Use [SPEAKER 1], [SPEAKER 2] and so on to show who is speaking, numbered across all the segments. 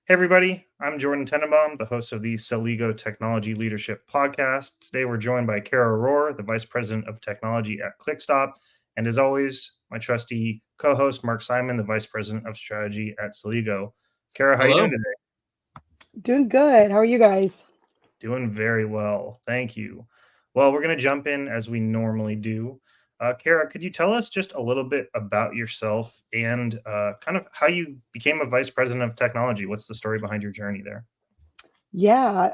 [SPEAKER 1] Hey, everybody. I'm Jordan Tenenbaum, the host of the Celigo Technology Leadership Podcast. Today, we're joined by Cara Roor, the Vice President of Technology at Clickstop. And as always, my trusty co host, Mark Simon, the Vice President of Strategy at Celigo. Cara, how you doing
[SPEAKER 2] Hello.
[SPEAKER 1] today?
[SPEAKER 3] Doing good. How are you guys?
[SPEAKER 1] Doing very well. Thank you. Well, we're going to jump in as we normally do. Cara, could you tell us just a little bit about yourself and kind of how you became a Vice President of Technology? What's the story behind your journey there?
[SPEAKER 3] I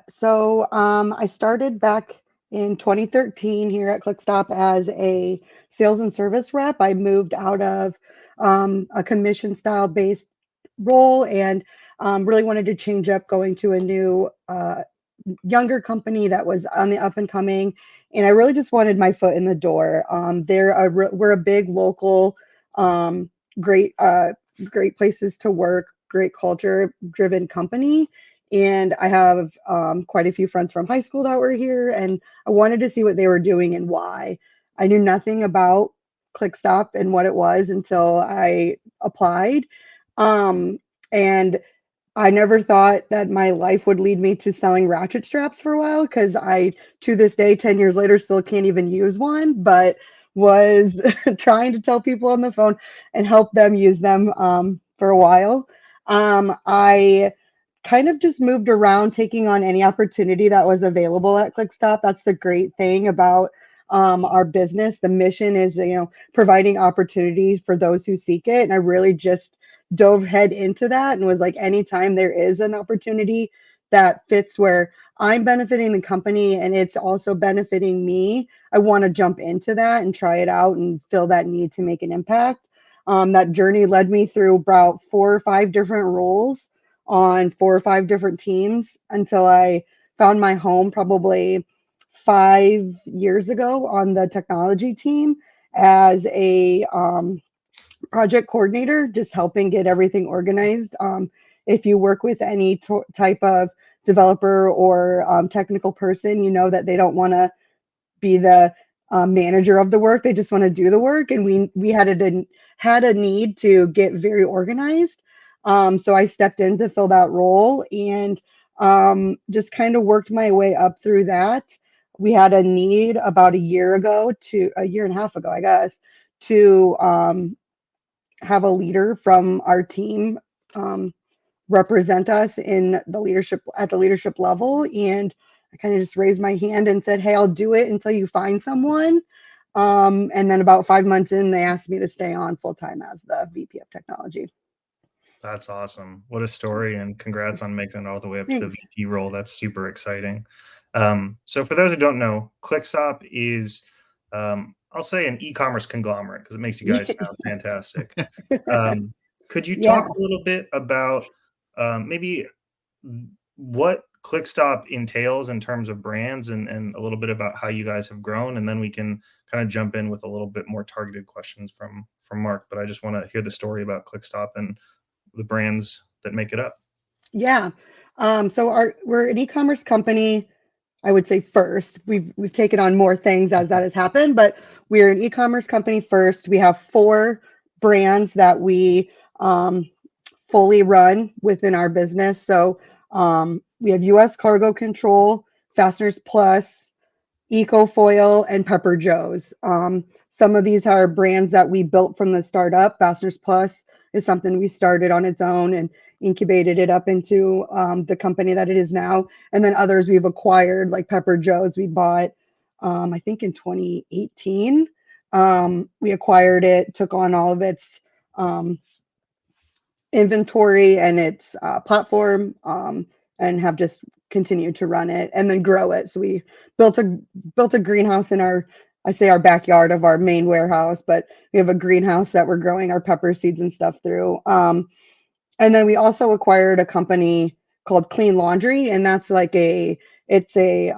[SPEAKER 3] started back in 2013 here at Clickstop as a sales and service rep. I moved out of a commission style based role and really wanted to change up going to a new younger company that was on the up and coming. And I really just wanted my foot in the door. We're a big local, um, great, great places to work, great culture driven company. And I have quite a few friends from high school that were here, and I wanted to see what they were doing and why. I knew nothing about ClickStop and what it was until I applied. Um, and I never thought that my life would lead me to selling ratchet straps for a while because to this day, 10 years later, still can't even use one, but was trying to tell people on the phone and help them use them for a while. I kind of just moved around, taking on any opportunity that was available at ClickStop. That's the great thing about our business. The mission is, providing opportunities for those who seek it. And I really just dove head into that and was like, anytime there is an opportunity that fits where I'm benefiting the company and it's also benefiting me, I want to jump into that and try it out and fill that need to make an impact. That journey led me through about 4 or 5 different roles on 4 or 5 different teams until I found my home probably 5 years ago on the technology team as a project coordinator, just helping get everything organized. If you work with any type of developer or technical person, you know that they don't want to be the manager of the work. They just want to do the work, and we had a need to get very organized. So I stepped in to fill that role and just kind of worked my way up through that. We had a need about a year and a half ago, I guess, to have a leader from our team um, represent us in the leadership at the leadership level. And I kind of just raised my hand and said, "Hey, I'll do it until you find someone." And then about 5 months in, they asked me to stay on full time as the VP of technology.
[SPEAKER 1] That's awesome. What a story, and congrats on making it all the way up to the
[SPEAKER 3] Thanks.
[SPEAKER 1] VP role. That's super exciting. So for those who don't know, Clickstop is, I'll say, an e-commerce conglomerate because it makes you guys sound fantastic. Um, could you talk
[SPEAKER 3] Yeah.
[SPEAKER 1] a little bit about maybe what Clickstop entails in terms of brands and a little bit about how you guys have grown, and then we can kind of jump in with a little bit more targeted questions from Mark. But I just want to hear the story about Clickstop and the brands that make it up.
[SPEAKER 3] Yeah. We're an e-commerce company. I would say first. We've taken on more things as that has happened, but we're an e-commerce company first. We have 4 brands that we fully run within our business. We have US Cargo Control, Fasteners Plus, Ecofoil, and Pepper Joe's. Some of these are brands that we built from the startup. Fasteners Plus is something we started on its own and incubated it up into the company that it is now. And then others we've acquired, like Pepper Joe's, we bought, I think, in 2018. We acquired it, took on all of its um, inventory and its platform, and have just continued to run it and then grow it. So we built a greenhouse in our backyard of our main warehouse, but we have a greenhouse that we're growing our pepper seeds and stuff through. And then we also acquired a company called Clean Laundry, and that's like it's a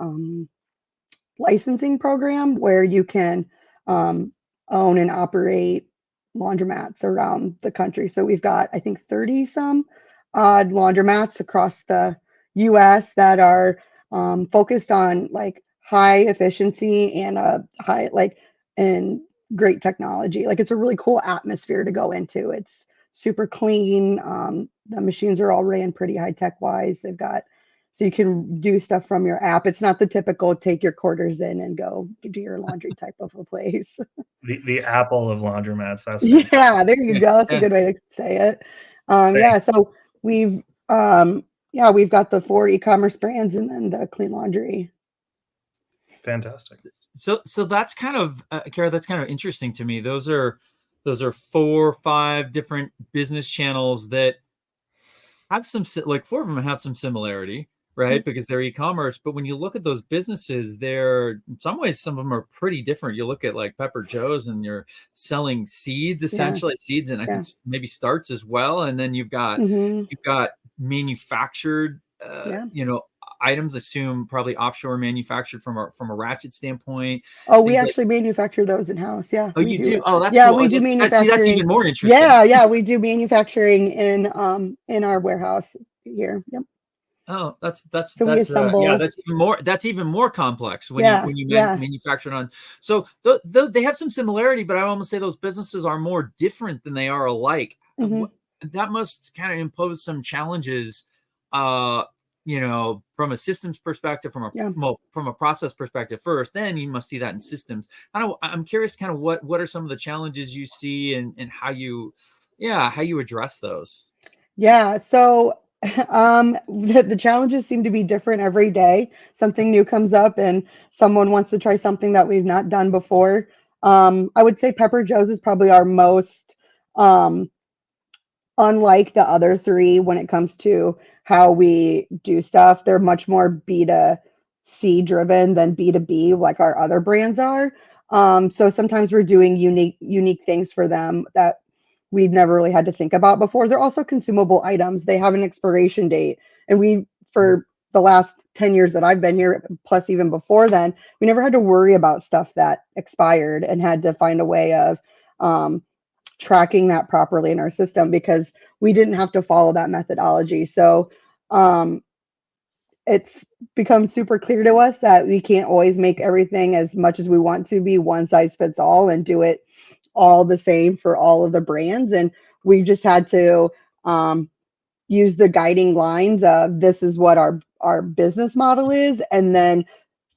[SPEAKER 3] licensing program where you can um, own and operate laundromats around the country. So we've got, I think, 30 some odd laundromats across the US that are focused on like high efficiency and and great technology. Like it's a really cool atmosphere to go into. It's super clean. The machines are all ran pretty high tech wise. They've got, so you can do stuff from your app. It's not the typical take your quarters in and go do your laundry type of a place.
[SPEAKER 1] The Apple of laundromats. That's fantastic.
[SPEAKER 3] Yeah, there you
[SPEAKER 2] Yeah,
[SPEAKER 3] go. That's a
[SPEAKER 2] yeah.
[SPEAKER 3] good way to say it.
[SPEAKER 1] Thank-
[SPEAKER 3] Yeah, so we've we've got the 4 e-commerce brands and then the clean laundry.
[SPEAKER 1] Fantastic.
[SPEAKER 2] So that's kind of Cara, that's kind of interesting to me. Those are 4 or 5 different business channels that have some, like 4 of them have some similarity, right? Because they're e-commerce. But when you look at those businesses, they're in some ways, some of them are pretty different. You look at like Pepper Joe's and you're selling seeds, essentially seeds, and I think maybe starts as well. And then you've got manufactured, items, assume probably offshore manufactured from a ratchet standpoint.
[SPEAKER 3] Oh, we actually manufacture those in house. Yeah.
[SPEAKER 2] Oh, you do? Oh, that's
[SPEAKER 3] yeah,
[SPEAKER 2] cool.
[SPEAKER 3] we do manufacturing.
[SPEAKER 2] That's even more interesting.
[SPEAKER 3] Yeah, we do manufacturing in our warehouse here. Yep.
[SPEAKER 2] Oh, that's
[SPEAKER 3] we assemble.
[SPEAKER 2] that's even more complex when you manufacture it on. So they have some similarity, but I almost say those businesses are more different than they are alike. That must kind of impose some challenges, from a systems perspective, from a process perspective first. Then you must see that in systems. I'm curious, kind of what are some of the challenges you see and how you address those.
[SPEAKER 3] Yeah. So the challenges seem to be different every day. Something new comes up and someone wants to try something that we've not done before. I would say Pepper Joe's is probably our most unlike the other 3 when it comes to how we do stuff. They're much more B2C driven than B2B like our other brands are. So sometimes we're doing unique things for them that we've never really had to think about before. They're also consumable items. They have an expiration date. And for the last 10 years that I've been here, plus even before then, we never had to worry about stuff that expired and had to find a way of tracking that properly in our system because we didn't have to follow that methodology. So it's become super clear to us that we can't always make everything as much as we want to be one size fits all and do it all the same for all of the brands. And we've just had to use the guiding lines of this is what our business model is, and then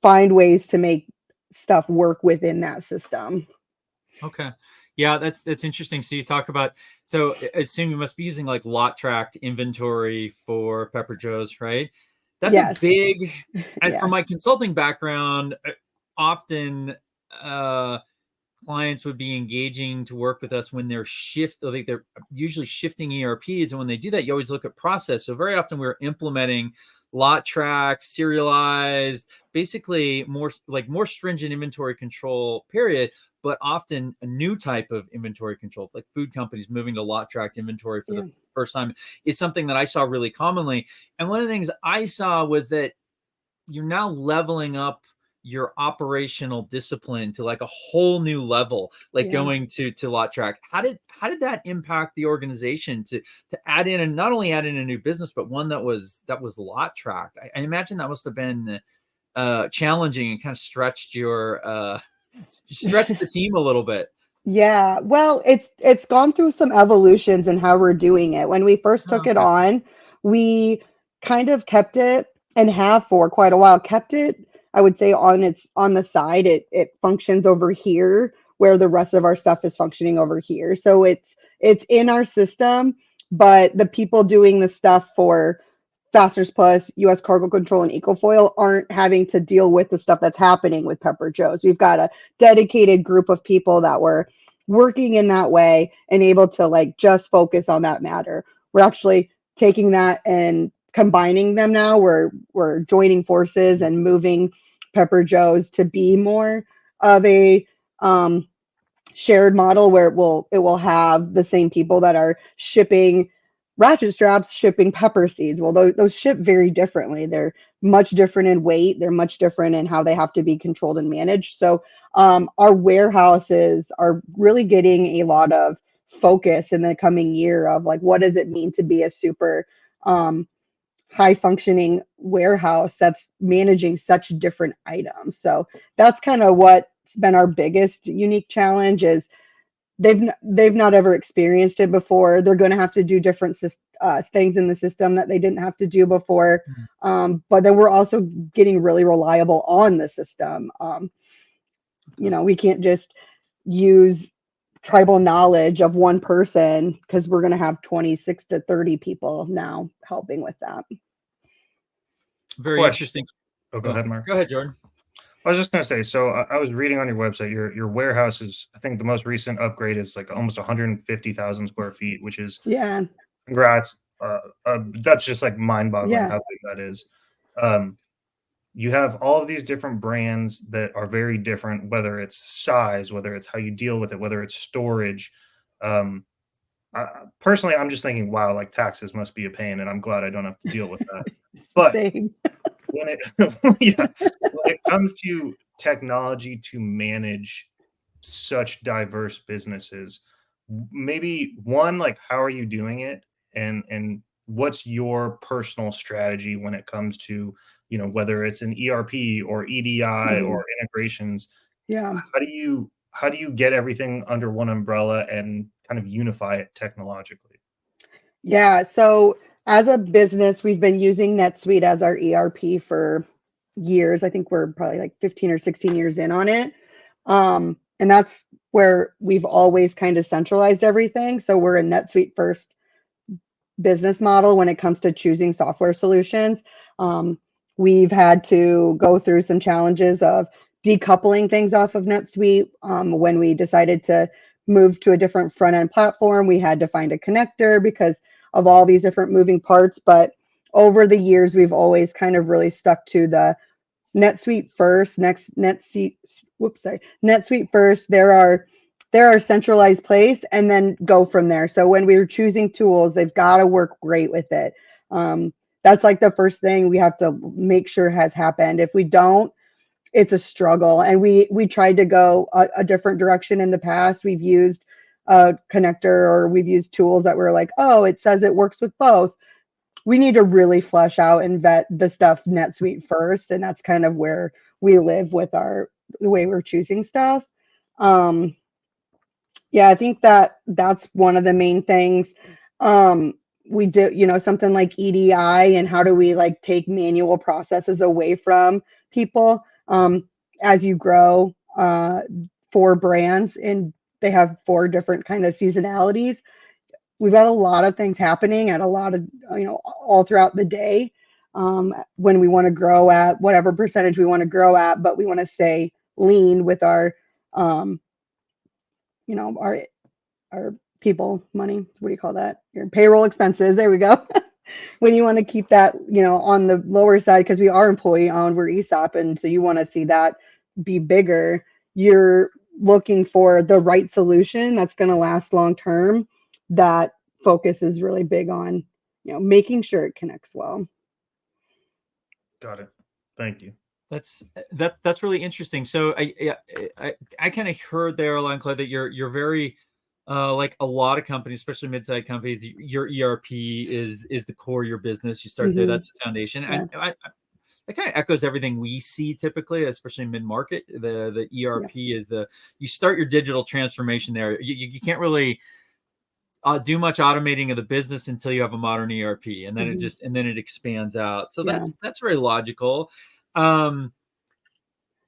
[SPEAKER 3] find ways to make stuff work within that system.
[SPEAKER 2] Okay. Yeah, that's interesting. So you talk about, so I assume you must be using like lot tracked inventory for Pepper Joe's, right? That's a big, and from my consulting background, often clients would be engaging to work with us when they're usually shifting ERPs. And when they do that, you always look at process. So very often we're implementing lot track, serialized, basically more stringent inventory control period, but often a new type of inventory control, like food companies moving to lot tracked inventory for the first time is something that I saw really commonly. And one of the things I saw was that you're now leveling up your operational discipline to like a whole new level, like going to lot track. How did that impact the organization to add in, and not only add in a new business, but one that was lot tracked? I imagine that must have been challenging and kind of stretched the team a little bit.
[SPEAKER 3] Yeah, well, it's gone through some evolutions in how we're doing it. When we first took it on, we kind of kept it, and have for quite a while, kept it, I would say, on the side. It functions over here where the rest of our stuff is functioning over here. So it's in our system, but the people doing the stuff for Fasteners Plus, US Cargo Control, and Ecofoil aren't having to deal with the stuff that's happening with Pepper Joe's. We've got a dedicated group of people that were working in that way and able to like just focus on that matter. We're actually taking that and combining them now. We're joining forces and moving Pepper Joe's to be more of a shared model where it will have the same people that are shipping ratchet straps, shipping pepper seeds. Well, those ship very differently. They're much different in weight. They're much different in how they have to be controlled and managed. So our warehouses are really getting a lot of focus in the coming year of like, what does it mean to be a super high functioning warehouse that's managing such different items. So that's kind of what's been our biggest unique challenge, is they've not ever experienced it before. They're going to have to do different things in the system that they didn't have to do before. But then we're also getting really reliable on the system. We can't just use tribal knowledge of one person, because we're going to have 26 to 30 people now helping with that.
[SPEAKER 2] Very interesting.
[SPEAKER 1] Oh, go ahead, Mark.
[SPEAKER 2] Go ahead, Jordan.
[SPEAKER 1] I was just going to say, so I was reading on your website, your warehouse is, I think the most recent upgrade is like almost 150,000 square feet, which is, congrats. That's just like mind boggling how big that is. You have all of these different brands that are very different, whether it's size, whether it's how you deal with it, whether it's storage. Personally, I'm just thinking, wow, like taxes must be a pain, and I'm glad I don't have to deal with that. But when it comes to technology to manage such diverse businesses, maybe one, like, how are you doing it, and what's your personal strategy when it comes to, whether it's an ERP or EDI or integrations? How do you get everything under one umbrella and kind of unify it technologically?
[SPEAKER 3] Yeah, so as a business, we've been using NetSuite as our ERP for years. I think we're probably like 15 or 16 years in on it. And that's where we've always kind of centralized everything. So we're a NetSuite first business model when it comes to choosing software solutions. We've had to go through some challenges of decoupling things off of NetSuite. When we decided to move to a different front end platform, we had to find a connector because of all these different moving parts. But over the years, we've always kind of really stuck to the NetSuite first. NetSuite first. There are centralized place, and then go from there. So when we're choosing tools, they've got to work great with it. That's like the first thing we have to make sure has happened. If we don't, it's a struggle. And we tried to go a different direction in the past. We've used a connector, or we've used tools that were like, oh, it says it works with both. We need to really flesh out and vet the stuff NetSuite first. And that's kind of where we live with the way we're choosing stuff. Yeah, I think that's one of the main things. We do, something like EDI, and how do we like take manual processes away from people as you grow 4 brands, and they have 4 different kind of seasonalities. We've got a lot of things happening at a lot of, all throughout the day when we want to grow at whatever percentage we want to grow at, but we want to stay lean with our our people money. What do you call that? Your payroll expenses. There we go. When you want to keep that, on the lower side, because we are employee owned, we're ESOP. And so you want to see that be bigger. You're looking for the right solution that's going to last long term. That focus is really big on, making sure it connects well.
[SPEAKER 1] Got it. Thank you.
[SPEAKER 2] That's really interesting. So I kind of heard there, loud and clear, that you're very like a lot of companies, especially mid-sized companies, your ERP is the core of your business. You start there, that's the foundation.
[SPEAKER 3] Yeah.
[SPEAKER 2] And it kind of echoes everything we see typically, especially mid-market. The ERP is you start your digital transformation there. You can't really do much automating of the business until you have a modern ERP, and then it expands out. So that's very logical.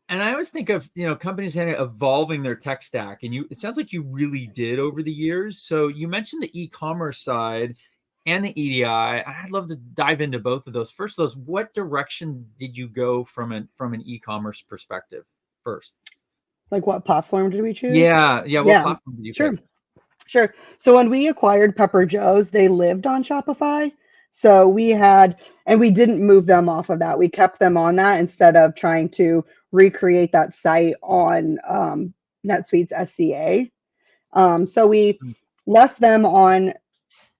[SPEAKER 2] And I always think of, companies kind of evolving their tech stack, and it sounds like you really did over the years. So you mentioned the e-commerce side and the EDI. I'd love to dive into both of those. First, what direction did you go from an e-commerce perspective first? Like what platform did we choose? Yeah. What platform did you pick?
[SPEAKER 3] Sure. So when we acquired Pepper Joe's, they lived on Shopify. So we didn't move them off of that. We kept them on that instead of trying to recreate that site on NetSuite's SCA. So we left them on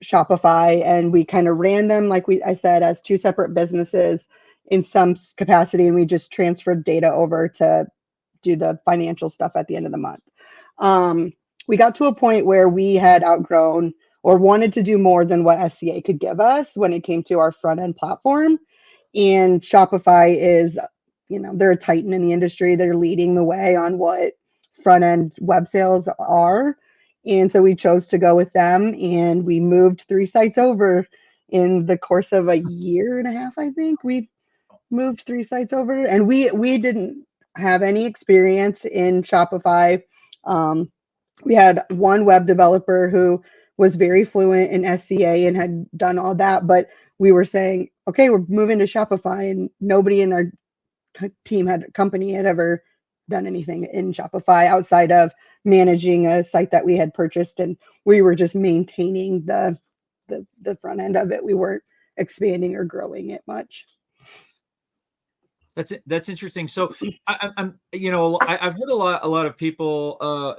[SPEAKER 3] Shopify, and we kind of ran them, like I said, as 2 separate businesses in some capacity, and we just transferred data over to do the financial stuff at the end of the month. We got to a point where we had outgrown or wanted to do more than what SCA could give us when it came to our front end platform. And Shopify is, they're a titan in the industry. They're leading the way on what front end web sales are. And so we chose to go with them, and we moved 3 sites over in the course of a year and a half, I think. We moved 3 sites over, and we didn't have any experience in Shopify. We had one web developer who was very fluent in SCA and had done all that, but we were saying, okay, we're moving to Shopify, and nobody in our company had ever done anything in Shopify outside of managing a site that we had purchased, and we were just maintaining the front end of it. We weren't expanding or growing it much.
[SPEAKER 2] That's interesting. So I'm I've heard a lot of people,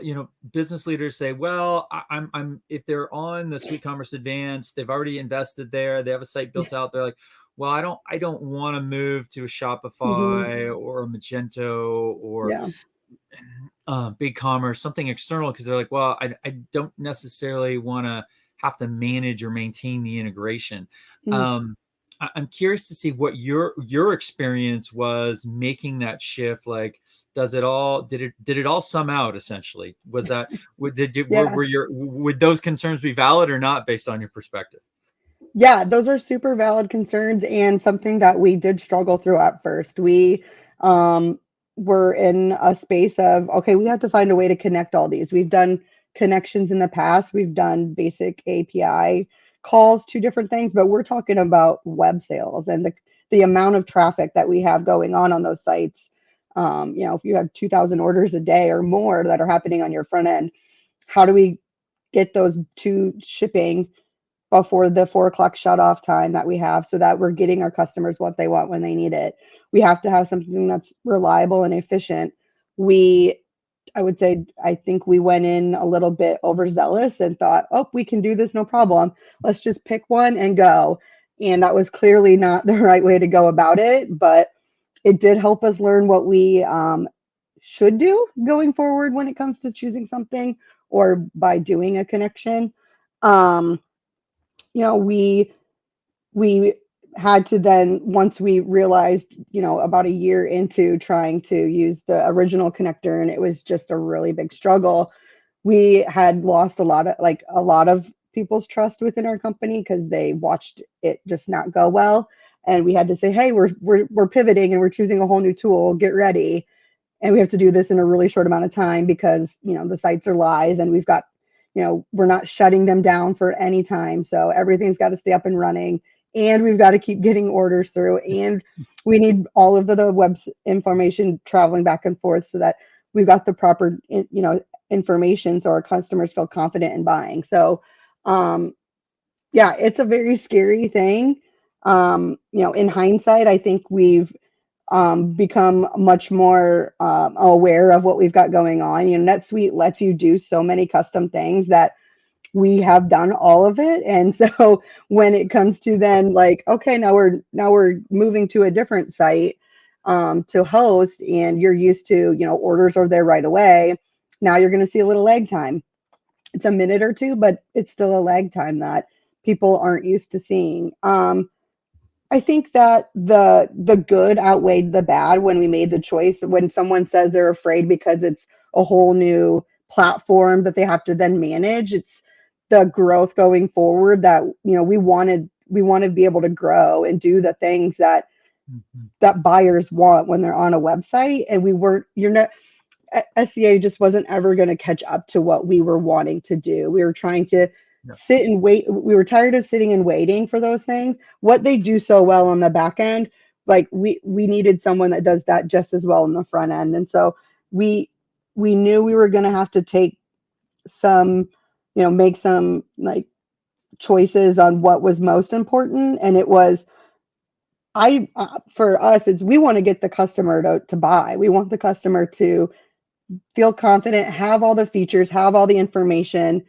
[SPEAKER 2] business leaders say, well, I'm if they're on the Suite Commerce Advanced, they've already invested there, they have a site built out. They're like, well, I don't want to move to a Shopify or a Magento or BigCommerce, something external, because they're like, well, I don't necessarily want to have to manage or maintain the integration. I'm curious to see what your experience was making that shift. Like, did it all sum out essentially? Was that would those concerns be valid or not based on your perspective?
[SPEAKER 3] Yeah, those are super valid concerns, and something that we did struggle through at first. We were in a space of, okay, we have to find a way to connect all these. We've done connections in the past. We've done basic API calls to different things, but we're talking about web sales and the amount of traffic that we have going on those sites. If you have 2,000 orders a day or more that are happening on your front end, how do we get those to shipping before the 4 o'clock shut off time that we have, so that we're getting our customers what they want when they need it? We have to have something that's reliable and efficient. I think we went in a little bit overzealous and thought, oh, we can do this, no problem. Let's just pick one and go. And that was clearly not the right way to go about it, but it did help us learn what we should do going forward when it comes to choosing something or by doing a connection. We had to then, once we realized, about a year into trying to use the original connector, and it was just a really big struggle, we had lost a lot of people's trust within our company because they watched it just not go well. And we had to say, hey, we're pivoting and we're choosing a whole new tool, get ready. And we have to do this in a really short amount of time because, the sites are live, and we've got, we're not shutting them down for any time. So everything's got to stay up and running, and we've got to keep getting orders through, and we need all of the web information traveling back and forth so that we've got the proper, information so our customers feel confident in buying. So, it's a very scary thing. In hindsight, I think we've become much more aware of what we've got going on. NetSuite lets you do so many custom things that we have done all of it. And so when it comes to then, like, okay, now we're moving to a different site to host, and you're used to, orders are there right away. Now you're going to see a little lag time. It's a minute or two, but it's still a lag time that people aren't used to seeing. I think that the good outweighed the bad when we made the choice. When someone says they're afraid because it's a whole new platform that they have to then manage, it's the growth going forward that, we want to be able to grow and do the things that buyers want when they're on a website. And SCA just wasn't ever going to catch up to what we were wanting to do. We were trying to sit and wait. We were tired of sitting and waiting for those things. What they do so well on the back end, like we needed someone that does that just as well on the front end. And so we knew we were going to have to take some, make some like choices on what was most important. And it was, for us, we want to get the customer to buy. We want the customer to feel confident, have all the features, have all the information,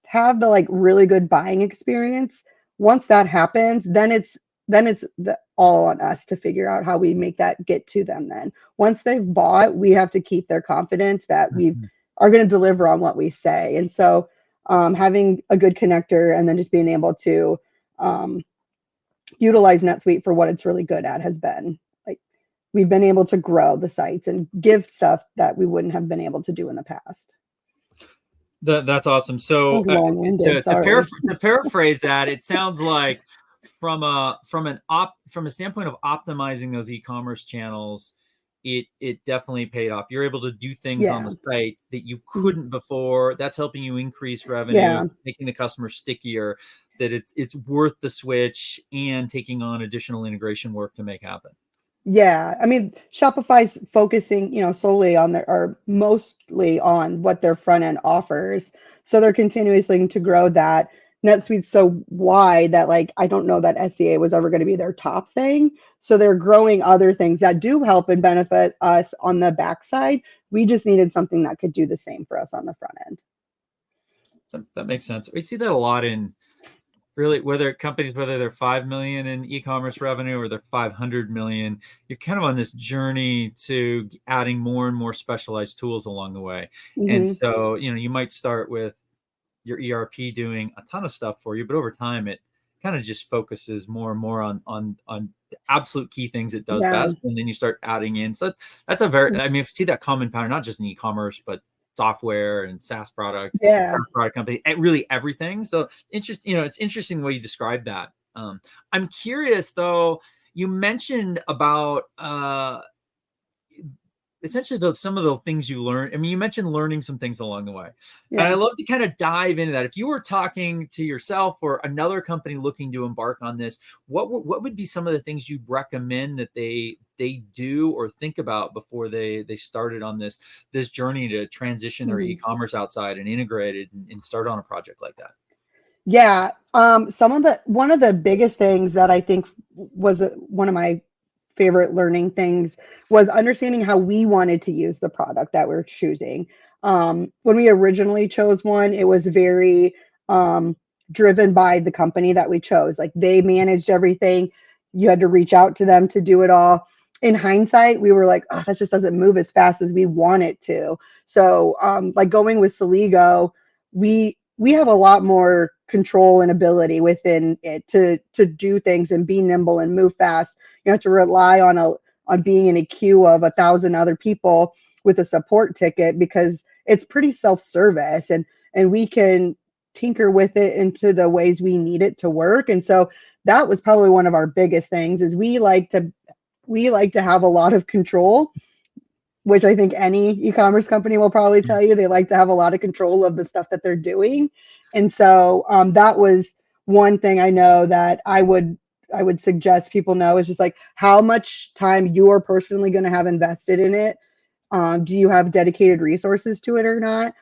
[SPEAKER 3] have the really good buying experience. Once that happens, then it's all on us to figure out how we make that get to them. Then once they've bought, we have to keep their confidence that we are going to deliver on what we say. And so having a good connector and then just being able to utilize NetSuite for what it's really good at has been we've been able to grow the sites and give stuff that we wouldn't have been able to do in the past.
[SPEAKER 2] That's awesome.
[SPEAKER 3] That
[SPEAKER 2] So
[SPEAKER 3] was long-winded, sorry.
[SPEAKER 2] to paraphrase that, it sounds like from a standpoint of optimizing those e-commerce channels, it definitely paid off. You're able to do things on the
[SPEAKER 3] Yeah.
[SPEAKER 2] site that you
[SPEAKER 3] Mhm.
[SPEAKER 2] couldn't before. That's helping you increase revenue,
[SPEAKER 3] Yeah.
[SPEAKER 2] making the customer stickier, that it's worth the switch and taking on additional integration work to make happen.
[SPEAKER 3] Yeah, I mean, Shopify's focusing, solely on their or mostly on what their front end offers. So they're continuously to grow that. NetSuite's so wide that like I don't know that SEA was ever going to be their top thing. So they're growing other things that do help and benefit us on the backside. We just needed something that could do the same for us on the front end.
[SPEAKER 2] That makes sense. We see that a lot in really whether they're 5 million in e-commerce revenue or they're 500 million. You're kind of on this journey to adding more and more specialized tools along the way. And
[SPEAKER 3] Hmm.
[SPEAKER 2] so, you might start with your ERP doing a ton of stuff for you, but over time it kind of just focuses more and more on the absolute key things it does
[SPEAKER 3] Yeah.
[SPEAKER 2] best, and then you start adding in. So that's a very, I mean, see that common pattern not just in e-commerce, but software and SaaS
[SPEAKER 3] Yeah.
[SPEAKER 2] product company, really everything. So it's interesting the way you describe that. I'm curious though. You mentioned about essentially some of the things you learn. I mean, you mentioned learning some things along the way. And I
[SPEAKER 3] Yeah.
[SPEAKER 2] love to kind of dive into that. If you were talking to yourself or another company looking to embark on this, what would be some of the things you'd recommend that they do or think about before they started on this journey to transition their
[SPEAKER 3] Mhm.
[SPEAKER 2] e-commerce outside and integrate it and start on a project like that?
[SPEAKER 3] Yeah, one of the biggest things that I think was one of my favorite learning things was understanding how we wanted to use the product that we're choosing. When we originally chose one, it was very driven by the company that we chose. Like they managed everything. You had to reach out to them to do it all. In hindsight, we were like, oh, that just doesn't move as fast as we want it to. So, like going with Celigo, we have a lot more control and ability within it to do things and be nimble and move fast. You don't have to rely on being in a queue of 1,000 other people with a support ticket because it's pretty self-service and we can tinker with it into the ways we need it to work. And so that was probably one of our biggest things is we like to have a lot of control, which I think any e-commerce company will probably tell you. They like to have a lot of control of the stuff that they're doing. And so that was one thing I know that I would suggest people know is just like how much time you're personally going to have invested in it. Do you have dedicated resources to it or not?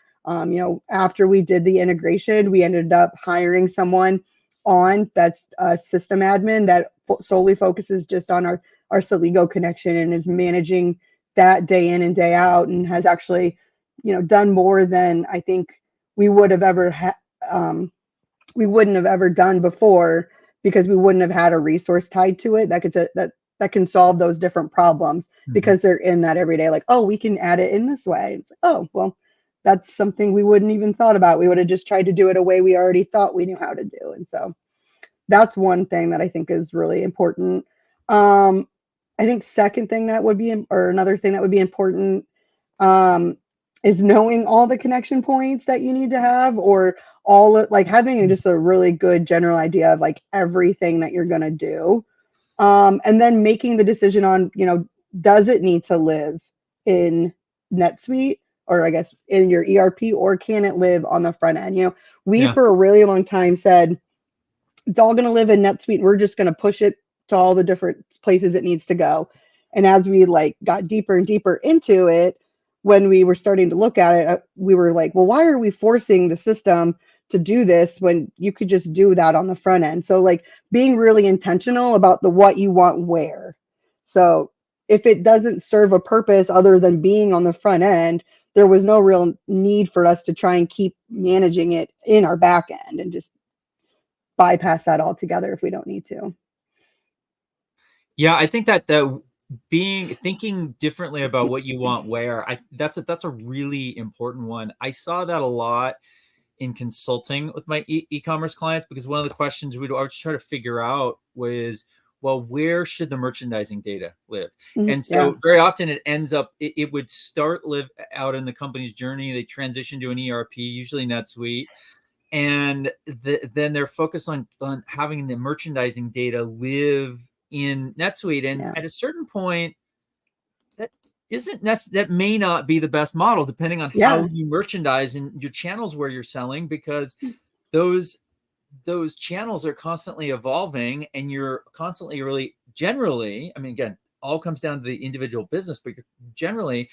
[SPEAKER 3] After we did the integration, we ended up hiring someone on that's a system admin that solely focuses just on our Celigo connection and is managing that day in and day out and has actually, done more than I think we would have ever we wouldn't have ever done before because we wouldn't have had a resource tied to it that can solve those different problems
[SPEAKER 2] Mhm.
[SPEAKER 3] because they're in that every day. Like, oh, we can add it in this way. It's like, oh, well, that's something we wouldn't even thought about. We would have just tried to do it a way we already thought we knew how to do. And so that's one thing that I think is really important. I think second thing that would be, or another thing that would be important, um, is knowing all the connection points that you need to have, or like having just a really good general idea of like everything that you're gonna do, and then making the decision on, does it need to live in NetSuite or I guess in your ERP, or can it live on the front end? We
[SPEAKER 2] Yeah.
[SPEAKER 3] for a really long time said it's all going to live in NetSuite. We're just going to push it to all the different places it needs to go. And as we like got deeper and deeper into it, when we were starting to look at it, we were like, well, why are we forcing the system to do this when you could just do that on the front end? So like being really intentional about the what you want where. So if it doesn't serve a purpose other than being on the front end, there was no real need for us to try and keep managing it in our back end and just bypass that altogether if we don't need to.
[SPEAKER 2] Yeah, I think that thinking differently about what you want where, that's a really important one. I saw that a lot in consulting with my e-commerce clients because one of the questions we'd always try to figure out was well, where should the merchandising data live? And
[SPEAKER 3] Yeah.
[SPEAKER 2] so very often it ends up, it would start live out in the company's journey. They transition to an ERP, usually NetSuite. And then they're focused on having the merchandising data live in NetSuite. And
[SPEAKER 3] Yeah.
[SPEAKER 2] at a certain point, that may not be the best model, depending on
[SPEAKER 3] Yeah.
[SPEAKER 2] how you merchandise in your channels where you're selling, because those channels are constantly evolving, and you're constantly really generally, I mean, again, all comes down to the individual business, but you're generally,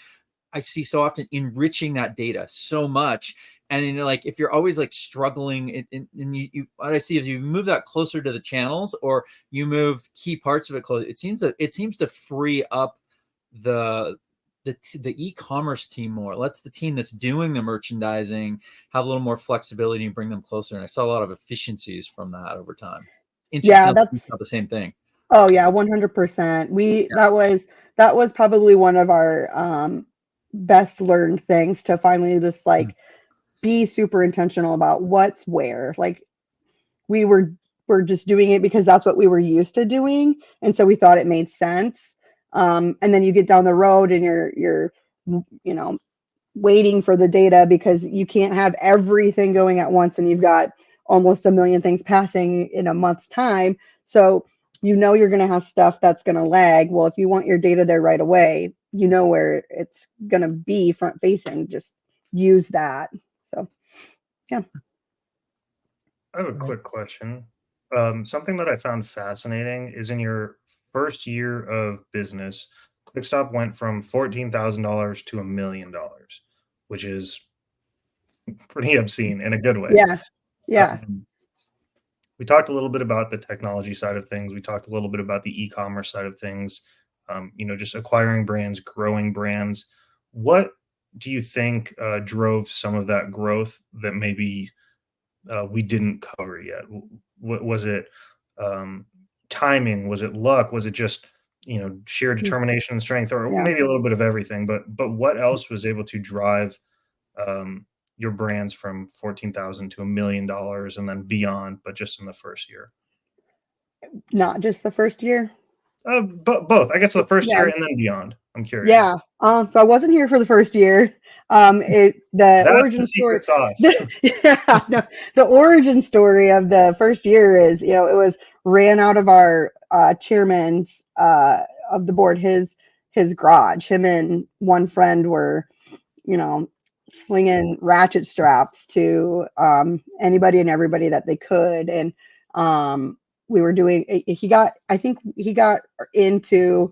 [SPEAKER 2] I see so often, enriching that data so much. And like, if you're always like struggling, and you what I see is you move that closer to the channels, or you move key parts of it closer, it seems to free up the e-commerce team more. Let's the team that's doing the merchandising have a little more flexibility and bring them closer. And I saw a lot of efficiencies from that over time.
[SPEAKER 3] Yeah,
[SPEAKER 2] Interesting. It's
[SPEAKER 3] that's
[SPEAKER 2] not the same thing.
[SPEAKER 3] oh yeah, 100%. That was probably one of our best learned things, to finally just like be super intentional about what's where. Like we're just doing it because that's what we were used to doing, and so we thought it made sense. And then you get down the road and you're waiting for the data, because you can't have everything going at once, and you've got almost a million things passing in a month's time. So you're going to have stuff that's going to lag. Well, if you want your data there right away, where it's going to be front facing, just use that. So yeah.
[SPEAKER 1] I have a quick question. Something that I found fascinating is, in your first year of business, Clickstop went from $14,000 to $1 million, which is pretty obscene in a good way.
[SPEAKER 3] Yeah.
[SPEAKER 1] We talked a little bit about the technology side of things. We talked a little bit about the e-commerce side of things. Just acquiring brands, growing brands. What do you think drove some of that growth that maybe we didn't cover yet? What was it? Timing? Was it luck? Was it just sheer determination and strength, or
[SPEAKER 3] Yeah.
[SPEAKER 1] maybe a little bit of everything? But what else was able to drive your brands from 14,000 to $1 million and then beyond, but just in the first year?
[SPEAKER 3] Not just the first year.
[SPEAKER 1] But both, I guess, the first
[SPEAKER 3] Yeah.
[SPEAKER 1] year and then beyond. I'm curious.
[SPEAKER 3] Yeah. So I wasn't here for the first year. The
[SPEAKER 1] That's
[SPEAKER 3] origin
[SPEAKER 1] the
[SPEAKER 3] story.
[SPEAKER 1] secret sauce.
[SPEAKER 3] The origin story of the first year is, it was ran out of our chairman's of the board, his garage. Him and one friend were, slinging ratchet straps to anybody and everybody that they could, and we were doing. I think he got into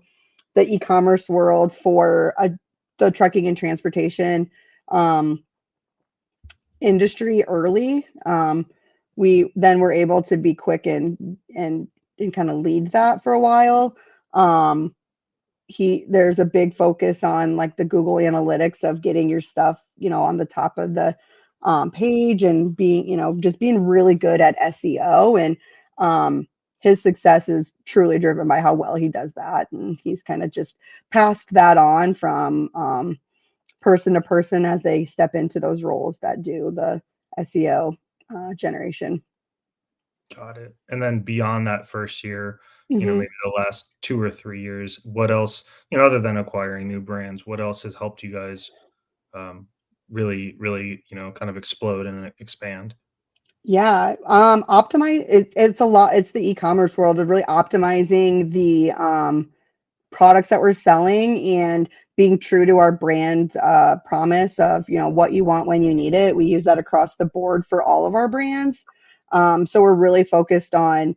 [SPEAKER 3] the e-commerce world for the trucking and transportation industry early. We then were able to be quick and kind of lead that for a while. There's a big focus on like the Google Analytics of getting your stuff, on the top of the page, and being, just being really good at SEO. And his success is truly driven by how well he does that. And he's kind of just passed that on from person to person as they step into those roles that do the SEO generation.
[SPEAKER 1] Got it. And then beyond that first year,
[SPEAKER 3] Mhm.
[SPEAKER 1] maybe the last 2 or 3 years, what else, other than acquiring new brands, what else has helped you guys really, really, kind of explode and expand?
[SPEAKER 3] Yeah, optimize. It's a lot. It's the e-commerce world of really optimizing the products that we're selling, and being true to our brand promise of, what you want when you need it. We use that across the board for all of our brands. So we're really focused on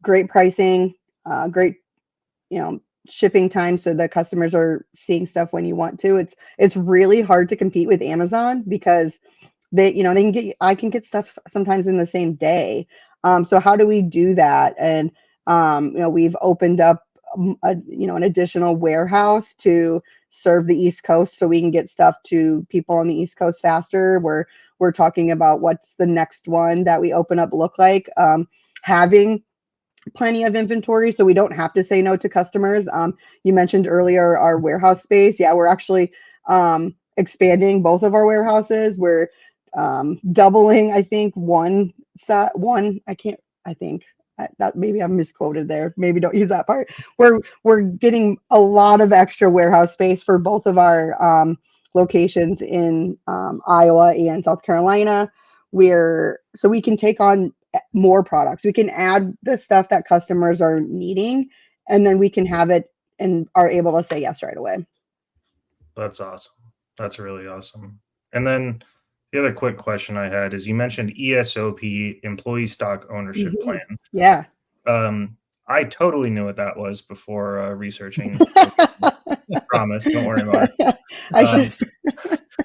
[SPEAKER 3] great pricing, great, shipping time, so the customers are seeing stuff when you want to. It's really hard to compete with Amazon, because I can get stuff sometimes in the same day. So how do we do that? And we've opened up an additional warehouse to serve the East Coast, so we can get stuff to people on the East Coast faster. We're talking about what's the next one that we open up look like. Having plenty of inventory, so we don't have to say no to customers. You mentioned earlier our warehouse space. Yeah, we're actually expanding both of our warehouses. We're doubling, I think, one. I can't. I think that maybe I'm misquoted there. Maybe don't use that part. We're getting a lot of extra warehouse space for both of our locations in Iowa and South Carolina. So we can take on more products. We can add the stuff that customers are needing, and then we can have it and are able to say yes right away.
[SPEAKER 1] That's awesome. That's really awesome. And then the other quick question I had is, you mentioned ESOP, employee stock ownership plan.
[SPEAKER 3] Yeah.
[SPEAKER 1] I totally knew what that was before researching. Promise, don't worry, Mark.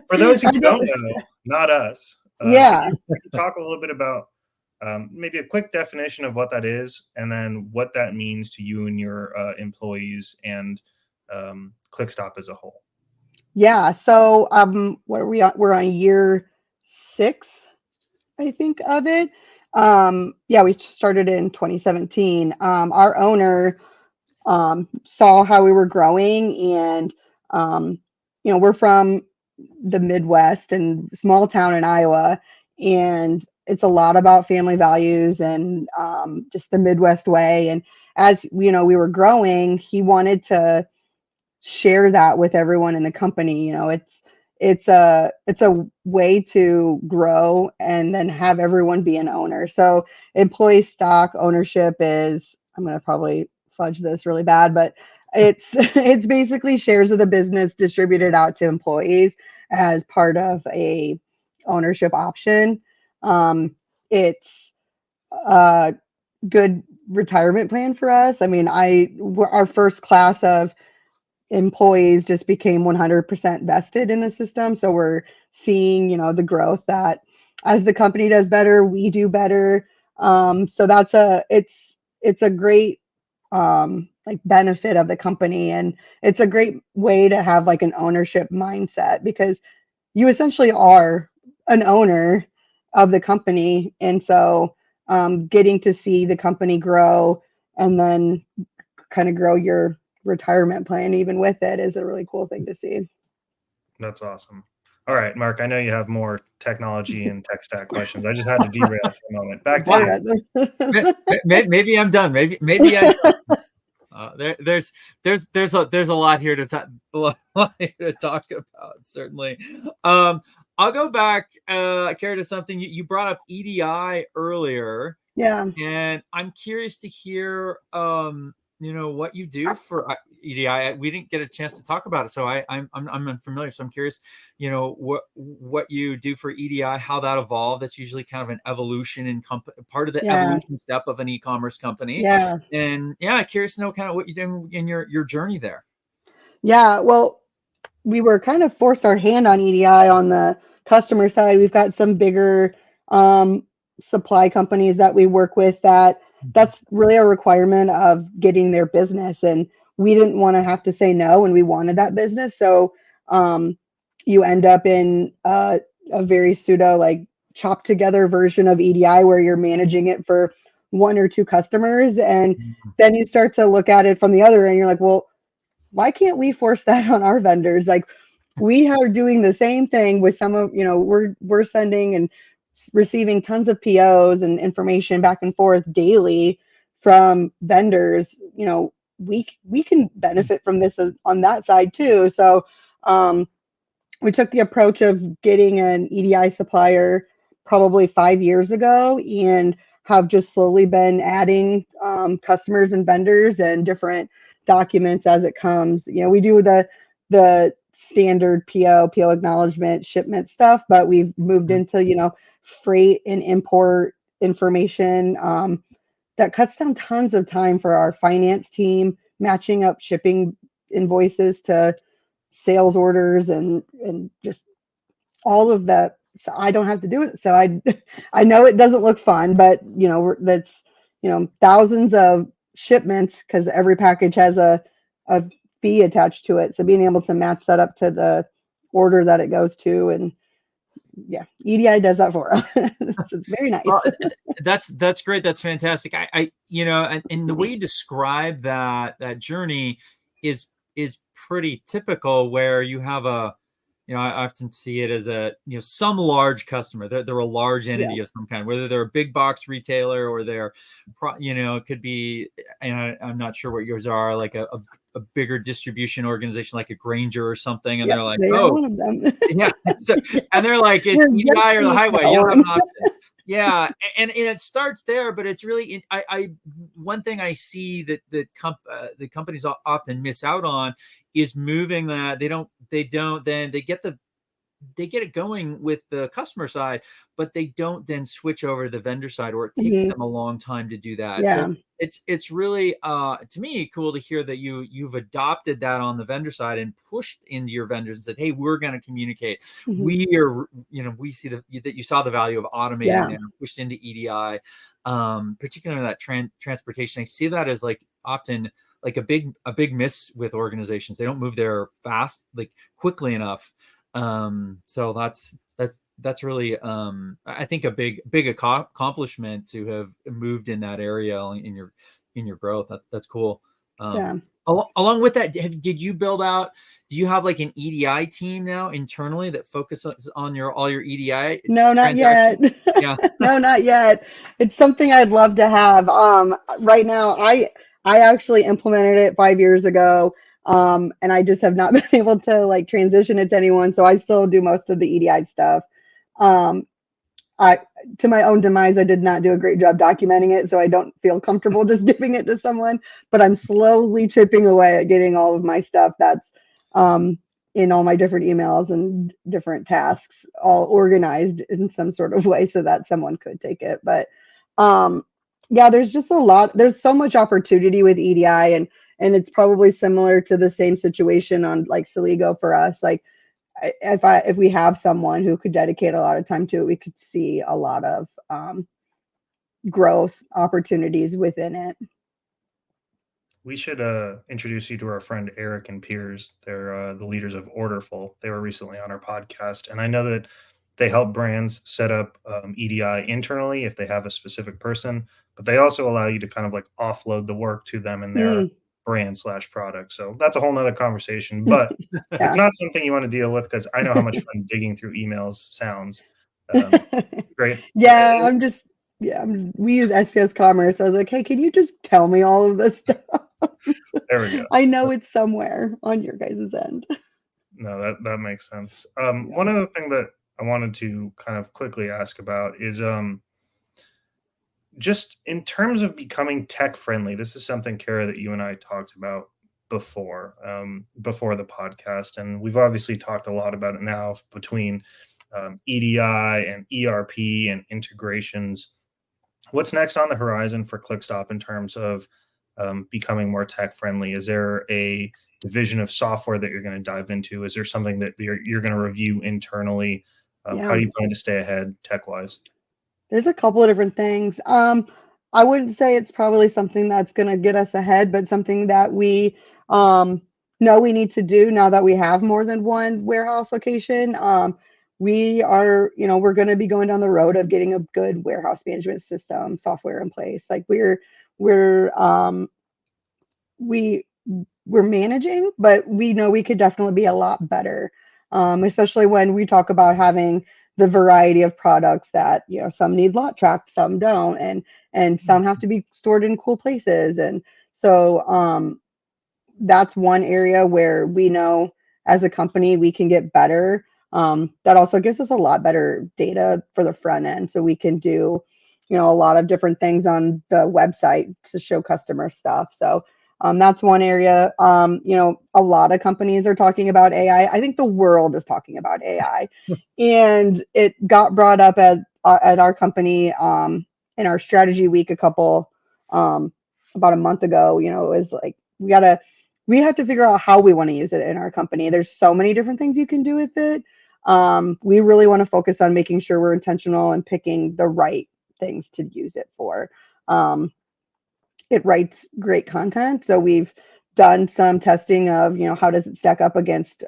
[SPEAKER 1] For those who don't know, not us.
[SPEAKER 3] Yeah.
[SPEAKER 1] Can you talk a little bit about maybe a quick definition of what that is, and then what that means to you and your employees and Clickstop as a whole?
[SPEAKER 3] Yeah. So what are we on? We're on year 6, I think, of it. Yeah, we started in 2017. Our owner saw how we were growing, and we're from the Midwest and small town in Iowa, and it's a lot about family values and just the Midwest way. And as we were growing, he wanted to share that with everyone in the company. It's a way to grow and then have everyone be an owner. So employee stock ownership is, I'm going to probably fudge this really bad, but it's basically shares of the business distributed out to employees as part of a ownership option. It's a good retirement plan for us. I mean, our first class of employees just became 100% vested in the system. So we're seeing, the growth that as the company does better, we do better. So it's a great like benefit of the company, and it's a great way to have like an ownership mindset, because you essentially are an owner of the company. And so getting to see the company grow and then kind of grow your retirement plan even with it is a really cool thing to see.
[SPEAKER 1] That's awesome. All right, Mark, I know you have more technology and tech stack questions. I just had to derail for a moment. Back to
[SPEAKER 2] you. Maybe I'm done. Maybe I'm done. There's a lot here to talk about, certainly. I'll go back, Cara, to something you brought up, EDI, earlier.
[SPEAKER 3] Yeah.
[SPEAKER 2] And I'm curious to hear what you do for EDI. We didn't get a chance to talk about it, so I'm unfamiliar. So I'm curious, what you do for EDI, how that evolved. That's usually kind of an evolution in part of the evolution step of an e-commerce company.
[SPEAKER 3] Yeah.
[SPEAKER 2] And curious to know kind of what you do in your journey there.
[SPEAKER 3] Yeah. Well, we were kind of forced our hand on EDI on the customer side. We've got some bigger supply companies that we work with that's really a requirement of getting their business, and we didn't want to have to say no, and we wanted that business. So you end up in a very pseudo like chopped together version of EDI where you're managing it for 1 or 2 customers, and then you start to look at it from the other end. You're like, well, why can't we force that on our vendors? Like, we are doing the same thing with some of, we're sending and receiving tons of POs and information back and forth daily from vendors. We can benefit from this on that side too. So we took the approach of getting an EDI supplier probably 5 years ago, and have just slowly been adding customers and vendors and different documents as it comes. We do the standard PO acknowledgement, shipment stuff, but we've moved into freight and import information that cuts down tons of time for our finance team, matching up shipping invoices to sales orders and just all of that. So I don't have to do it. So I know it doesn't look fun, but that's thousands of shipments, because every package has a fee attached to it. So being able to match that up to the order that it goes to, and EDI does that for us. It's very nice.
[SPEAKER 2] That's great. That's fantastic. And the way you describe that journey is pretty typical, where you have a I often see it as some large customer. They're a large entity of some kind, whether they're a big box retailer or it could be, and I'm not sure what yours are, like a bigger distribution organization like a Grainger or something. And they're like,
[SPEAKER 3] they are
[SPEAKER 2] oh,
[SPEAKER 3] one of them.
[SPEAKER 2] yeah. And they're like, it's EDI or the highway. You don't have an option. Yeah. And it starts there, but it's really, one thing I see that the companies often miss out on is moving that. Then they get it going with the customer side, but they don't then switch over to the vendor side, or it takes them a long time to do that.
[SPEAKER 3] Yeah.
[SPEAKER 2] So it's really to me cool to hear that you've adopted that on the vendor side and pushed into your vendors and said, hey, we're going to communicate. We are, we see that you saw the value of automating and pushed into EDI, particularly in that transportation. I see that as like often like a big miss with organizations. They don't move there fast, like quickly enough. So that's really I think a big accomplishment to have moved in that area in your growth. That's cool. Along with that, did you build out? Do you have like an EDI team now internally that focuses on all your EDI?
[SPEAKER 3] No, not yet.
[SPEAKER 2] Yeah.
[SPEAKER 3] No, not yet. It's something I'd love to have. Right now, I actually implemented it 5 years ago. And I just have not been able to like transition it to anyone. So I still do most of the EDI stuff. To my own demise, I did not do a great job documenting it. So I don't feel comfortable just giving it to someone, but I'm slowly chipping away at getting all of my stuff that's in all my different emails and different tasks all organized in some sort of way so that someone could take it. But there's just there's so much opportunity with EDI, and it's probably similar to the same situation on like Celigo for us. Like if we have someone who could dedicate a lot of time to it, we could see a lot of growth opportunities within it.
[SPEAKER 1] We should introduce you to our friend Eric and Piers. They're the leaders of Orderful. They were recently on our podcast, and I know that they help brands set up EDI internally if they have a specific person, but they also allow you to kind of like offload the work to them in their brand/product. So that's a whole nother conversation, but it's not something you want to deal with, because I know how much fun digging through emails sounds. Great.
[SPEAKER 3] Yeah, we use SPS Commerce. I was like, hey, can you just tell me all of this stuff?
[SPEAKER 1] There we go.
[SPEAKER 3] I know it's somewhere on your guys' end.
[SPEAKER 1] No, that makes sense. One other thing that I wanted to kind of quickly ask about is just in terms of becoming tech friendly. This is something, Cara, that you and I talked about before the podcast, and we've obviously talked a lot about it now between EDI and ERP and integrations. What's next on the horizon for Clickstop in terms of becoming more tech friendly? Is there a division of software that you're going to dive into? Is there something that you're going to review internally? How do you plan to stay ahead tech wise?
[SPEAKER 3] There's a couple of different things. I wouldn't say it's probably something that's going to get us ahead, but something that we know we need to do now that we have more than one warehouse location. We are, we're going to be going down the road of getting a good warehouse management system software in place. Like we're managing, but we know we could definitely be a lot better, especially when we talk about having the variety of products that, some need lot track, some don't, and some have to be stored in cool places. And so that's one area where we know as a company we can get better. That also gives us a lot better data for the front end, so we can do, a lot of different things on the website to show customer stuff. So that's one area. A lot of companies are talking about AI. I think the world is talking about AI, and it got brought up at our company in our strategy week about a month ago. It was like we have to figure out how we want to use it in our company. There's so many different things you can do with it. We really want to focus on making sure we're intentional and picking the right things to use it for. It writes great content. So we've done some testing of, how does it stack up against,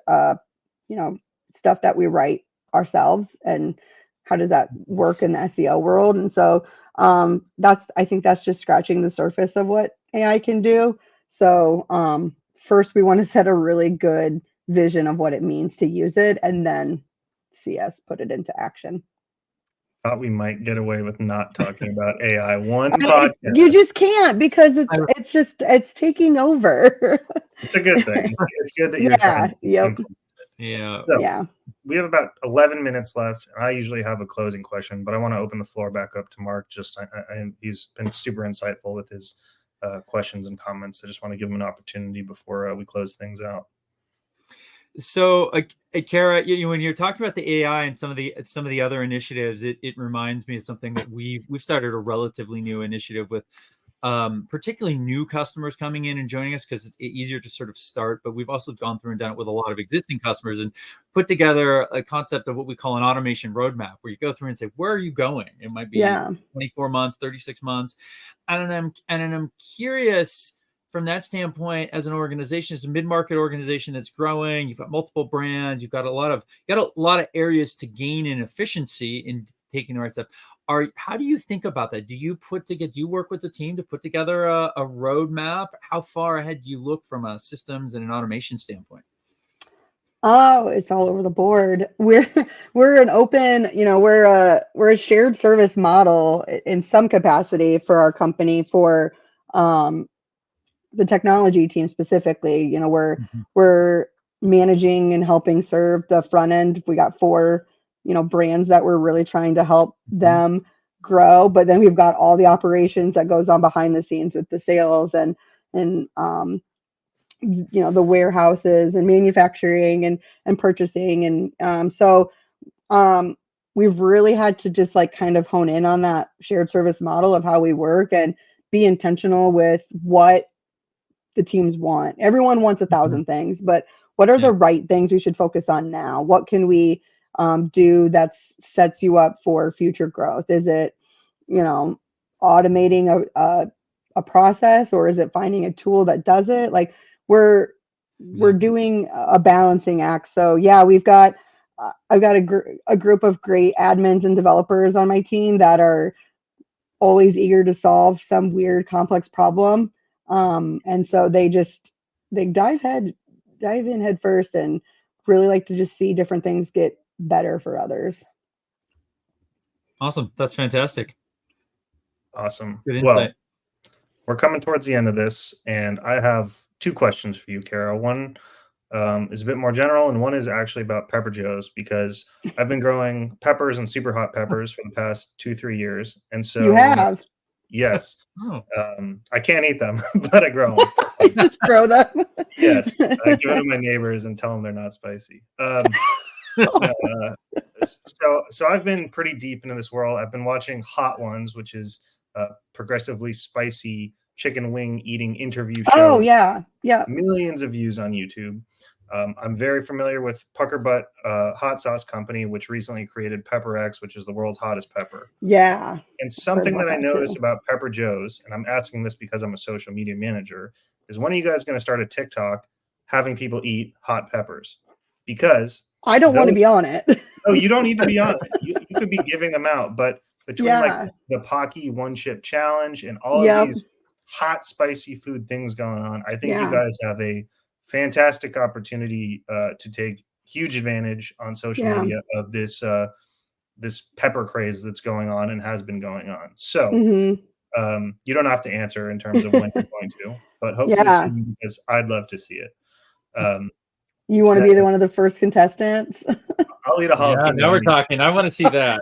[SPEAKER 3] stuff that we write ourselves, and how does that work in the SEO world? And so I think that's just scratching the surface of what AI can do. So first we want to set a really good vision of what it means to use it, and then see us put it into action.
[SPEAKER 1] Thought we might get away with not talking about AI one
[SPEAKER 3] You
[SPEAKER 1] podcast.
[SPEAKER 3] just can't, because it's taking over.
[SPEAKER 1] It's a good thing. It's good that you're
[SPEAKER 3] Yeah.
[SPEAKER 1] trying to
[SPEAKER 3] Yep.
[SPEAKER 1] implement it.
[SPEAKER 2] Yeah.
[SPEAKER 1] So,
[SPEAKER 3] Yeah.
[SPEAKER 1] we have about 11 minutes left, and I usually have a closing question, but I want to open the floor back up to Mark. He's been super insightful with his questions and comments. I just want to give him an opportunity before we close things out.
[SPEAKER 2] So, Cara, when you're talking about the AI and some of the other initiatives, it reminds me of something that we've started a relatively new initiative with, particularly new customers coming in and joining us, because it's easier to sort of start. But we've also gone through and done it with a lot of existing customers and put together a concept of what we call an automation roadmap, where you go through and say, where are you going? It might be 24 months, 36 months, and I'm curious. From that standpoint, as an organization, as a mid-market organization that's growing, you've got multiple brands, you've got a lot of areas to gain in efficiency in taking the right step. How do you think about that? Do you work with the team to put together a roadmap? How far ahead do you look from a systems and an automation standpoint?
[SPEAKER 3] Oh, it's all over the board. We're an open, we're a shared service model in some capacity for our company, for the technology team specifically. We're managing and helping serve the front end. We got 4, brands that we're really trying to help them grow, but then we've got all the operations that goes on behind the scenes with the sales and the warehouses and manufacturing and purchasing. And so we've really had to just kind of hone in on that shared service model of how we work and be intentional with what the teams want. Everyone wants 1,000 things, but what are the right things we should focus on now? What can we do that sets you up for future growth? Is it, automating a process, or is it finding a tool that does it? We're doing a balancing act. So yeah, I've got a group of great admins and developers on my team that are always eager to solve some weird, complex problem. And so they dive in head first and really like to just see different things get better for others.
[SPEAKER 2] Awesome. That's fantastic.
[SPEAKER 1] Awesome.
[SPEAKER 2] Good insight.
[SPEAKER 1] Well, we're coming towards the end of this, and I have 2 questions for you, Cara. One is a bit more general, and one is actually about Pepper Joe's, because I've been growing peppers and super hot peppers for the past 2-3 years. And so
[SPEAKER 3] you have?
[SPEAKER 1] Yes. I can't eat them, but I grow them.
[SPEAKER 3] You just grow them?
[SPEAKER 1] Yes. I give them to my neighbors and tell them they're not spicy. So I've been pretty deep into this world. I've been watching Hot Ones, which is a progressively spicy chicken wing eating interview show.
[SPEAKER 3] Oh, yeah. Yeah.
[SPEAKER 1] Millions of views on YouTube. I'm very familiar with Pucker Butt Hot Sauce Company, which recently created Pepper X, which is the world's hottest pepper.
[SPEAKER 3] Yeah.
[SPEAKER 1] And something that I noticed about Pepper Joe's, and I'm asking this because I'm a social media manager, is when are you guys going to start a TikTok having people eat hot peppers? Because
[SPEAKER 3] I don't want to be on it.
[SPEAKER 1] No, you don't need to be on it. You could be giving them out, but between the Pocky One Chip Challenge and all of these hot, spicy food things going on, I think you guys have a fantastic opportunity to take huge advantage on social media of this this pepper craze that's going on and has been going on. So you don't have to answer in terms of when you're going to, but hopefully soon, because I'd love to see it.
[SPEAKER 3] You want to be one of the first contestants?
[SPEAKER 1] I'll eat a jalapeno.
[SPEAKER 2] Yeah, now we're talking. I want to see that.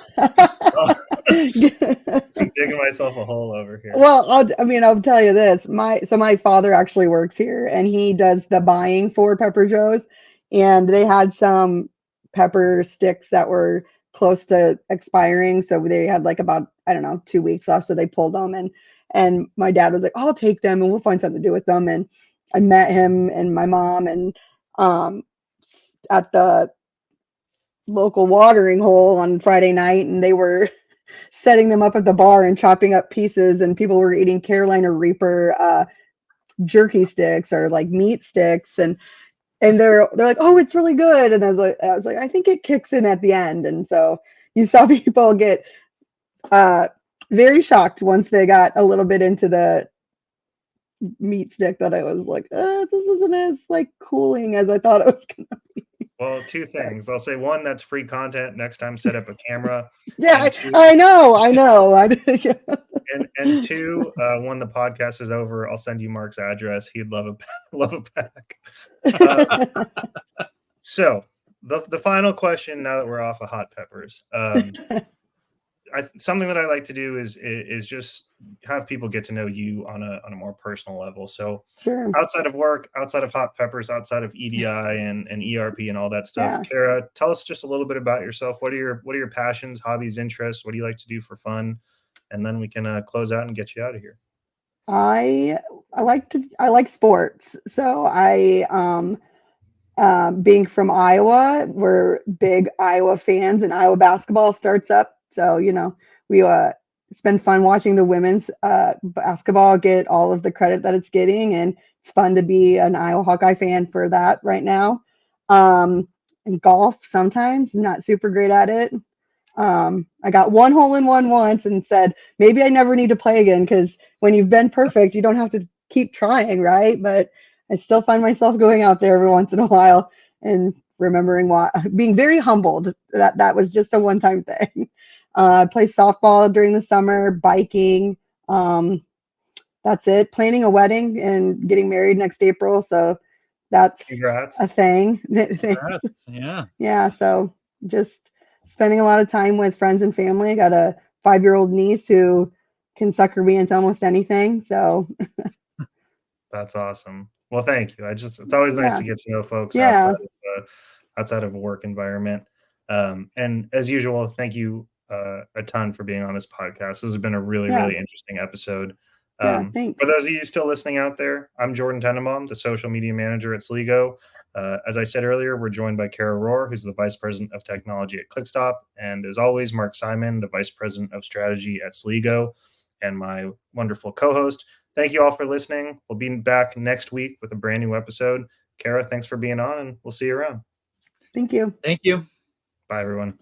[SPEAKER 1] I'm digging myself a hole over here.
[SPEAKER 3] Well, I'll tell you this. My father actually works here, and he does the buying for Pepper Joe's, and they had some pepper sticks that were close to expiring, so they had about 2 weeks left, so they pulled them, and my dad was like, I'll take them and we'll find something to do with them. And I met him and my mom and at the local watering hole on Friday night, and they were setting them up at the bar and chopping up pieces, and people were eating Carolina Reaper jerky sticks or meat sticks, and they're like, oh, it's really good. And I was like, I think it kicks in at the end. And so you saw people get very shocked once they got a little bit into the meat stick that I was like, this isn't as like cooling as I thought it was gonna be.
[SPEAKER 1] Well, two
[SPEAKER 3] But
[SPEAKER 1] things. I'll say one, that's free content. Next time, set up a camera.
[SPEAKER 3] yeah,
[SPEAKER 1] And two,
[SPEAKER 3] I know. Yeah.
[SPEAKER 1] and two, when the podcast is over, I'll send you Mark's address. He'd love a love a pack. So the final question, now that we're off of hot peppers, something that I like to do is just have people get to know you on a more personal level. So
[SPEAKER 3] Sure.
[SPEAKER 1] outside of work, outside of hot peppers, outside of EDI and ERP and all that stuff,
[SPEAKER 3] Yeah.
[SPEAKER 1] Cara, tell us just a little bit about yourself. What are your passions, hobbies, interests? What do you like to do for fun? And then we can close out and get you out of here.
[SPEAKER 3] I I like sports. So being from Iowa, we're big Iowa fans, and Iowa basketball starts up. So, we it's been fun watching the women's basketball get all of the credit that it's getting, and it's fun to be an Iowa Hawkeye fan for that right now. And golf sometimes, not super great at it. I got one hole in one once and said, maybe I never need to play again, because when you've been perfect, you don't have to keep trying, right? But I still find myself going out there every once in a while and remembering why, being very humbled that that was just a one-time thing. I play softball during the summer, biking. That's it. Planning a wedding and getting married next April. So that's
[SPEAKER 1] Congrats.
[SPEAKER 3] a thing.
[SPEAKER 2] Congrats. Yeah.
[SPEAKER 3] Yeah. So just spending a lot of time with friends and family. I got a 5-year-old niece who can sucker me into almost anything. So
[SPEAKER 1] That's awesome. Well, thank you. It's always nice
[SPEAKER 3] yeah,
[SPEAKER 1] to get to know folks
[SPEAKER 3] yeah,
[SPEAKER 1] outside of a work environment. And as usual, thank you a ton for being on this podcast. This has been a really,
[SPEAKER 3] yeah,
[SPEAKER 1] really interesting episode.
[SPEAKER 3] yeah.
[SPEAKER 1] For
[SPEAKER 3] Thanks.
[SPEAKER 1] those of you still listening out there, I'm Jordan Tenenbaum, the social media manager at Celigo. As I said earlier, we're joined by Cara Roor, who's the vice president of technology at Clickstop, and as always, Mark Simon, the vice president of strategy at Celigo, and my wonderful co-host. Thank you all for listening. We'll be back next week with a brand new episode. Cara, thanks for being on, and we'll see you around.
[SPEAKER 3] Thank you.
[SPEAKER 2] Thank you.
[SPEAKER 1] Bye, everyone.